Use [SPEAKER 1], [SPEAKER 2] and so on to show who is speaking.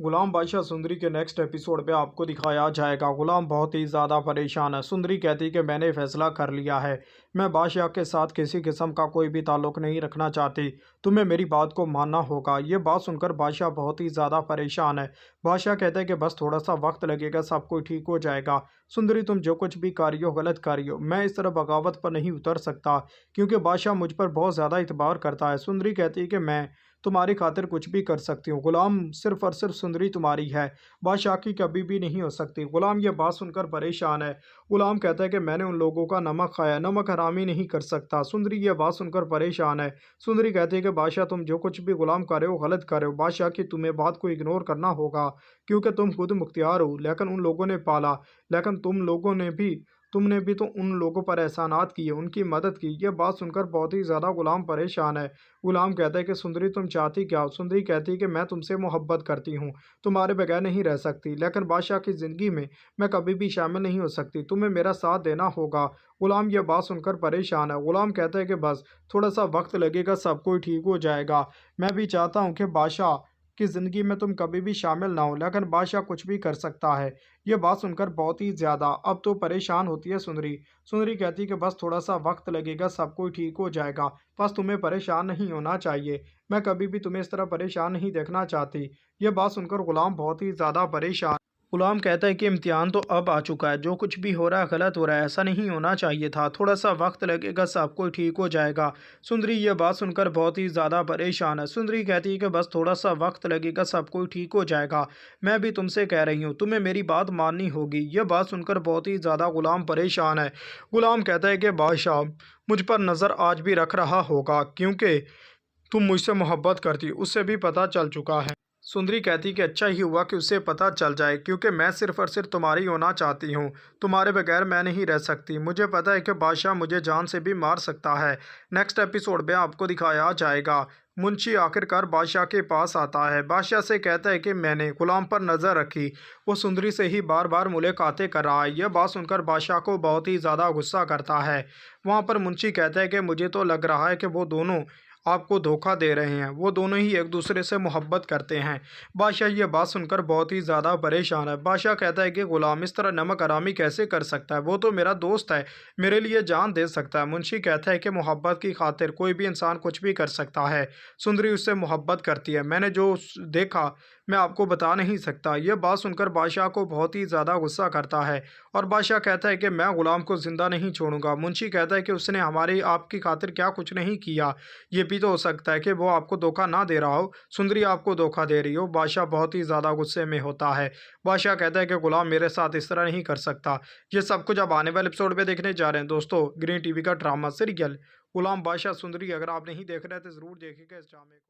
[SPEAKER 1] गुलाम बादशाह सुंदरी के next episode में आपको दिखाया जाएगा। गुलाम बहुत ही ज़्यादा परेशान है। सुंदरी कहती कि मैंने फैसला कर लिया है, मैं बादशाह के साथ किसी किस्म का कोई भी ताल्लुक नहीं रखना चाहती। तुम्हें मेरी बात को मानना होगा। ये बात सुनकर बादशाह बहुत ही ज़्यादा परेशान है। बादशाह कहता है कि बस थोड़ा सा वक्त लगेगा, सब कुछ ठीक हो जाएगा। सुंदरी तुम जो कुछ भी कर रही हो गलत कर रही हो। मैं इस तरह बगावत पर नहीं उतर सकता क्योंकि बादशाह मुझ पर बहुत ज़्यादा इतबार करता है। सुंदरी कहती है कि मैं तुम्हारी खातिर कुछ भी कर सकती हूँ। गुलाम सिर्फ और सिर्फ सुंदरी तुम्हारी है, बादशाह की कभी भी नहीं हो सकती। गुलाम ये बात सुनकर परेशान है। गुलाम कहता है कि मैंने उन लोगों का नमक खाया, नमक हरामी नहीं कर सकता। सुंदरी ये बात सुनकर परेशान है। सुंदरी कहती है कि बादशाह तुम जो कुछ भी गुलाम कर रहे हो गलत कर रहे हो। बादशाह की तुम्हें बात को इग्नोर करना होगा क्योंकि तुम खुद मुख्तियार हो, लेकिन उन लोगों ने पाला, लेकिन तुमने भी तो उन लोगों पर एहसानात किए, उनकी मदद की। ये बात सुनकर बहुत ही ज़्यादा गुलाम परेशान है। गुलाम कहता है कि सुंदरी तुम चाहती क्या हो? सुंदरी कहती है कि मैं तुमसे मोहब्बत करती हूँ, तुम्हारे बगैर नहीं रह सकती, लेकिन बादशाह की ज़िंदगी में मैं कभी भी शामिल नहीं हो सकती, तुम्हें मेरा साथ देना होगा। गुलाम ये बात सुनकर परेशान है। गुलाम कहता है कि बस थोड़ा सा वक्त लगेगा, सब कुछ ठीक हो जाएगा। मैं भी चाहता हूँ कि बादशाह कि ज़िंदगी में तुम कभी भी शामिल ना हो, लेकिन बादशाह कुछ भी कर सकता है। ये बात सुनकर बहुत ही ज़्यादा अब तो परेशान होती है सुंदरी। सुंदरी कहती है कि बस थोड़ा सा वक्त लगेगा, सब कुछ ठीक हो जाएगा। बस तुम्हें परेशान नहीं होना चाहिए। मैं कभी भी तुम्हें इस तरह परेशान नहीं देखना चाहती। ये बात सुनकर गुलाम बहुत ही ज़्यादा परेशान। गुलाम कहता है कि इम्तिहान तो अब आ चुका है, जो कुछ भी हो रहा है गलत हो रहा है, ऐसा नहीं होना चाहिए था। थोड़ा सा वक्त लगेगा, सब कुछ ठीक हो जाएगा। सुंदरी ये बात सुनकर बहुत ही ज़्यादा परेशान है। सुंदरी कहती है कि बस थोड़ा सा वक्त लगेगा, सब कुछ ठीक हो जाएगा। मैं भी तुमसे कह रही हूँ, तुम्हें मेरी बात माननी होगी। ये बात सुनकर बहुत ही ज़्यादा गुलाम परेशान है। गुलाम कहता है कि बादशाह मुझ पर नज़र आज भी रख रहा होगा क्योंकि तुम मुझसे मोहब्बत करती, उससे भी पता चल चुका है। सुंदरी कहती कि अच्छा ही हुआ कि उसे पता चल जाए क्योंकि मैं सिर्फ और सिर्फ तुम्हारी होना चाहती हूँ, तुम्हारे बगैर मैं नहीं रह सकती। मुझे पता है कि बादशाह मुझे जान से भी मार सकता है। नेक्स्ट एपिसोड में आपको दिखाया जाएगा मुंशी आखिरकार बादशाह के पास आता है। बादशाह से कहता है कि मैंने गुलाम पर नज़र रखी, वो सुंदरी से ही बार बार मुलाकातें कर रहा है। यह बात सुनकर बादशाह को बहुत ही ज़्यादा गुस्सा करता है। वहाँ पर मुंशी कहता है कि मुझे तो लग रहा है कि वो दोनों आपको धोखा दे रहे हैं, वो दोनों ही एक दूसरे से मोहब्बत करते हैं। बादशाह ये बात सुनकर बहुत ही ज़्यादा परेशान है। बादशाह कहता है कि गुलाम इस तरह नमक हरामी कैसे कर सकता है, वो तो मेरा दोस्त है, मेरे लिए जान दे सकता है। मुंशी कहता है कि मोहब्बत की खातिर कोई भी इंसान कुछ भी कर सकता है। सुंदरी उससे मोहब्बत करती है, मैंने जो देखा मैं आपको बता नहीं सकता। यह बात सुनकर बादशाह को बहुत ही ज़्यादा गुस्सा करता है और बादशाह कहता है कि मैं गुलाम को ज़िंदा नहीं छोड़ूंगा। मुंशी कहता है कि उसने हमारी आपकी खातिर क्या कुछ नहीं किया, ये भी तो हो सकता है कि वो आपको धोखा ना दे रहा हो, सुंदरी आपको धोखा दे रही हो। बादशाह बहुत ही ज़्यादा गुस्से में होता है। बादशाह कहता है कि गुलाम मेरे साथ इस तरह नहीं कर सकता। ये सब कुछ अब आने वाले एपिसोड में देखने जा रहे हैं दोस्तों, ग्रीन टीवी का ड्रामा सीरियल गुलाम बादशाह सुंदरी। अगर आप नहीं देख रहे तो ज़रूर देखेगा इस ड्रामे को।